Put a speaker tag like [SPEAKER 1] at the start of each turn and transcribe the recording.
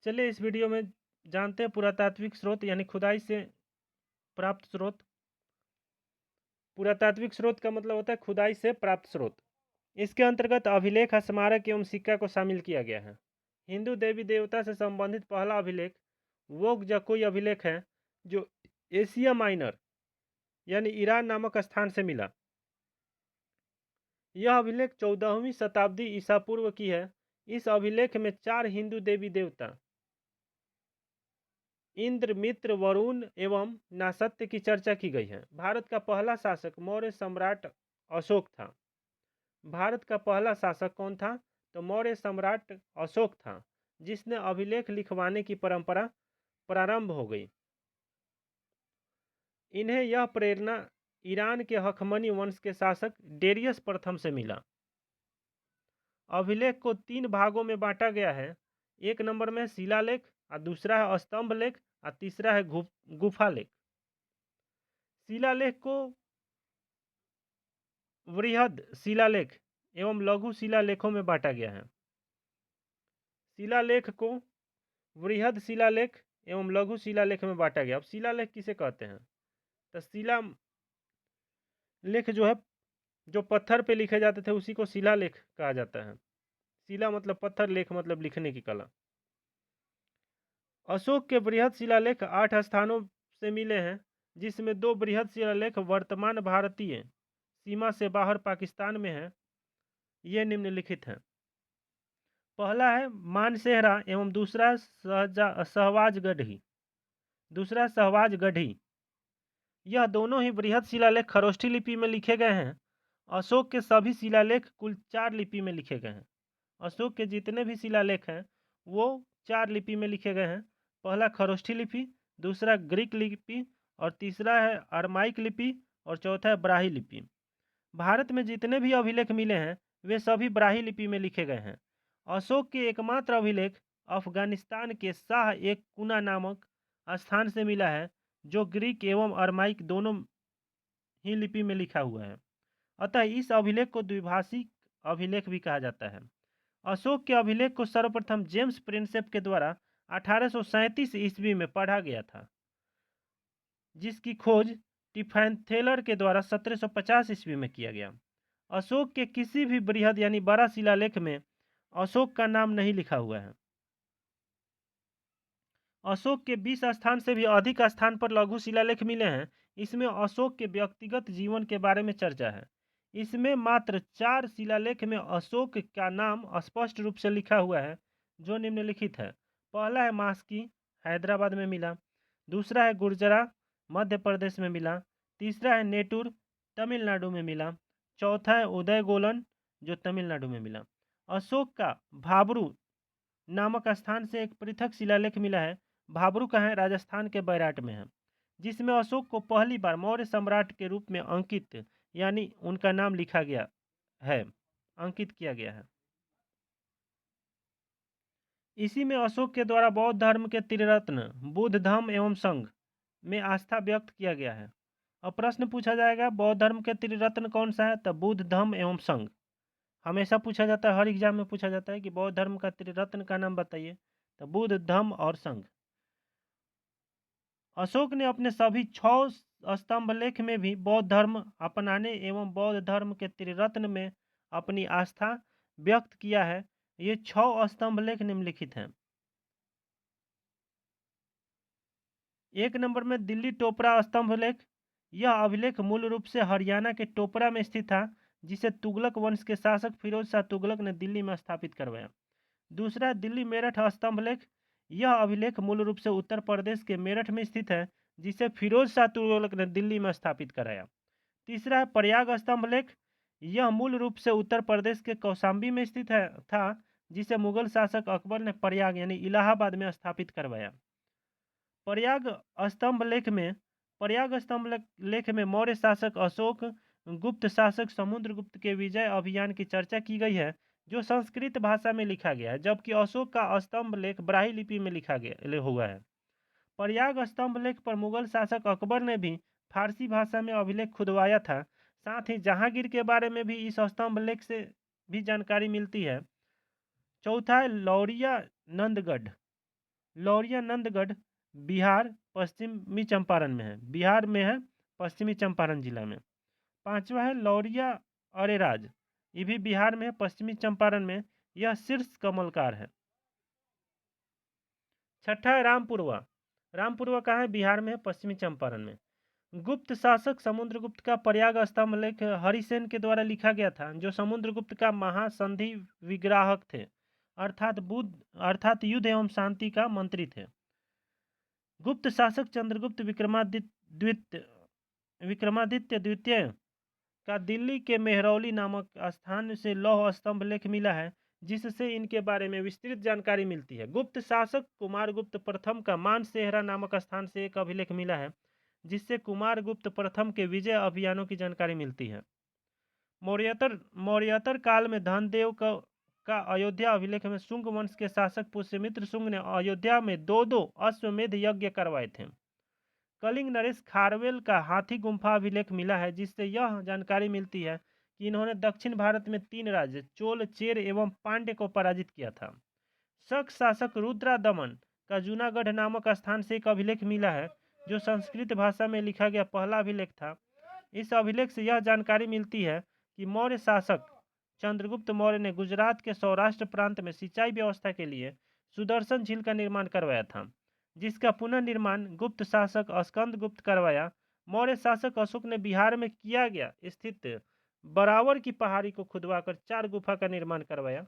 [SPEAKER 1] चलिए इस वीडियो में जानते हैं पुरातात्विक स्रोत यानी खुदाई से प्राप्त स्रोत। पुरातात्विक स्रोत का मतलब होता है खुदाई से प्राप्त स्रोत। इसके अंतर्गत अभिलेख, स्मारक एवं सिक्का को शामिल किया गया है। हिंदू देवी देवता से संबंधित पहला अभिलेख वोगजकोई अभिलेख है, जो एशिया माइनर यानी ईरान नामक स्थान से मिला। यह अभिलेख 14वीं शताब्दी ईसा पूर्व की है। इस अभिलेख में 4 हिंदू देवी देवता इंद्र, मित्र, वरुण एवं नासत्य की चर्चा की गई है। भारत का पहला शासक मौर्य सम्राट अशोक था। भारत का पहला शासक कौन था? तो मौर्य सम्राट अशोक था, जिसने अभिलेख लिखवाने की परंपरा प्रारंभ हो गई। इन्हें यह प्रेरणा ईरान के हखमनी वंश के शासक डेरियस प्रथम से मिला। अभिलेख को 3 भागों में बांटा गया है। एक नंबर में शिलालेख, और दूसरा है स्तंभ लेख, और तीसरा है गुफा लेख। शिलालेख को वृहद शिलालेख एवं लघु शिलालेखों में बांटा गया है। शिलालेख को वृहद शिलालेख एवं लघु शिलालेख में बांटा गया। अब शिलालेख किसे कहते हैं? तो शिला लेख जो पत्थर पे लिखे जाते थे उसी को शिलालेख कहा जाता है। शिला मतलब पत्थर, लेख मतलब लिखने की कला। अशोक के बृहद शिलालेख 8 स्थानों से मिले हैं, जिसमें 2 बृहद शिलालेख वर्तमान भारतीय सीमा से बाहर पाकिस्तान में है। ये निम्नलिखित हैं। पहला है मानसेहरा एवं दूसरा सहवाजगढ़ी। यह दोनों ही बृहद शिलालेख खरोष्ठी लिपि में लिखे गए हैं। अशोक के सभी शिलालेख कुल 4 लिपि में लिखे गए हैं। अशोक के जितने भी शिलालेख हैं वो 4 लिपि में लिखे गए हैं। पहला खरोष्ठी लिपि, दूसरा ग्रीक लिपि, और तीसरा है अरमाइक लिपि, और चौथा है ब्राही लिपि। भारत में जितने भी अभिलेख मिले हैं वे सभी ब्राही लिपि में लिखे गए हैं। अशोक के एकमात्र अभिलेख अफगानिस्तान के शाह एक कुना नामक स्थान से मिला है, जो ग्रीक एवं अरमाइक दोनों ही लिपि में लिखा हुआ है। अतः इस अभिलेख को द्विभाषिक अभिलेख भी कहा जाता है। अशोक के अभिलेख को सर्वप्रथम जेम्स प्रिंसेप के द्वारा 1837 ईस्वी में पढ़ा गया था, जिसकी खोज टिफैंथेलर के द्वारा 1750 ईस्वी में किया गया। अशोक के किसी भी बृहद यानी बड़ा शिलालेख में अशोक का नाम नहीं लिखा हुआ है। अशोक के 20 स्थान से भी अधिक स्थान पर लघु शिलालेख मिले हैं। इसमें अशोक के व्यक्तिगत जीवन के बारे में चर्चा है। इसमें मात्र 4 शिलालेख में अशोक का नाम स्पष्ट रूप से लिखा हुआ है, जो निम्नलिखित है। पहला है मास्की, हैदराबाद में मिला। दूसरा है गुर्जरा, मध्य प्रदेश में मिला। तीसरा है नेटूर, तमिलनाडु में मिला। चौथा है उदयगोलन, जो तमिलनाडु में मिला। अशोक का भाबरू नामक स्थान से एक पृथक शिलालेख मिला है। भाबरू का है राजस्थान के बैराट में है, जिसमें अशोक को पहली बार मौर्य सम्राट के रूप में अंकित यानी उनका नाम लिखा गया है, अंकित किया गया है। इसी में अशोक के द्वारा बौद्ध धर्म के त्रिरत्न बुद्ध, धम्म एवं संघ में आस्था व्यक्त किया गया है। अब प्रश्न पूछा जाएगा बौद्ध धर्म के त्रिरत्न कौन सा है? तो बुद्ध, धम्म एवं संघ। हमेशा पूछा जाता है, हर एग्जाम में पूछा जाता है कि बौद्ध धर्म का त्रिरत्न का नाम बताइए। तो बुद्ध, धम्म और संघ। अशोक ने अपने सभी 6 स्तंभ लेख में भी बौद्ध धर्म अपनाने एवं बौद्ध धर्म के त्रिरत्न में अपनी आस्था व्यक्त किया है। ये 6 स्तंभ लेख निम्नलिखित हैं। एक नंबर में दिल्ली टोपरा स्तंभ लेख। यह अभिलेख मूल रूप से हरियाणा के टोपरा में स्थित था, जिसे तुगलक वंश के शासक फिरोज शाह तुगलक ने दिल्ली में स्थापित करवाया। दूसरा दिल्ली मेरठ स्तंभ लेख। यह अभिलेख मूल रूप से उत्तर प्रदेश के मेरठ में स्थित है, जिसे फिरोज शाह तुगलक ने दिल्ली में स्थापित कराया। तीसरा है प्रयाग स्तंभ लेख। यह मूल रूप से उत्तर प्रदेश के कौशाम्बी में स्थित था, जिसे मुगल शासक अकबर ने प्रयाग यानी इलाहाबाद में स्थापित करवाया। प्रयाग स्तंभ लेख में मौर्य शासक अशोक, गुप्त शासक समुद्रगुप्त के विजय अभियान की चर्चा की गई है, जो संस्कृत भाषा में लिखा गया है, जबकि अशोक का स्तंभ लेख ब्राही लिपि में लिखा गया हुआ है। प्रयाग स्तंभ लेख पर मुगल शासक अकबर ने भी फारसी भाषा में अभिलेख खुदवाया था। साथ ही जहांगीर के बारे में भी इस स्तंभ लेख से भी जानकारी मिलती है। चौथा है लौरिया नंदगढ़। लौरिया नंदगढ़ बिहार पश्चिमी चंपारण में है, बिहार में है, पश्चिमी चंपारण जिला में। 5वां है लौरिया अरेराज, ये भी बिहार में है, पश्चिमी चंपारण में। यह शीर्ष कमलकार है। 6ठा है रामपुरवा, रामपुरवा कहाँ है? बिहार में है, पश्चिमी चंपारण में। गुप्त शासक समुद्रगुप्त का प्रयाग स्तंभ लेख हरिसेन के द्वारा लिखा गया था, जो समुद्रगुप्त का महासंधि विग्राहक थे, अर्थात युद्ध एवं शांति का मंत्री थे। गुप्त शासक चंद्रगुप्त विक्रमादित्य द्वितीय का दिल्ली के मेहरौली नामक स्थान से लौह स्तंभ लेख मिला है, जिससे इनके बारे में विस्तृत जानकारी मिलती है। गुप्त शासक कुमारगुप्त प्रथम का मानसेहरा नामक स्थान से एक अभिलेख मिला है, जिससे कुमारगुप्त प्रथम के विजय अभियानों की जानकारी मिलती है। मौर्योत्तर काल में धनदेव का अयोध्या अभिलेख में शुंग वंश के शासक पुष्यमित्र शुंग ने अयोध्या में 2 अश्वमेध यज्ञ करवाए थे। कलिंग नरेश खारवेल का हाथी गुम्फा अभिलेख मिला है, जिससे यह जानकारी मिलती है कि इन्होंने दक्षिण भारत में 3 राज्य चोल, चेर एवं पांड्य को पराजित किया था। शक शासक रुद्रादमन का जूनागढ़ नामक स्थान से एक अभिलेख मिला है, जो संस्कृत भाषा में लिखा गया पहला अभिलेख था। इस अभिलेख से यह जानकारी मिलती है कि मौर्य शासक चंद्रगुप्त मौर्य ने गुजरात के सौराष्ट्र प्रांत में सिंचाई व्यवस्था के लिए सुदर्शन झील का निर्माण करवाया था, जिसका पुनर्निर्माण गुप्त शासक स्कंदगुप्त करवाया। मौर्य शासक अशोक ने बिहार में किया गया स्थित बरावर की पहाड़ी को खुदवाकर 4 गुफा का निर्माण करवाया।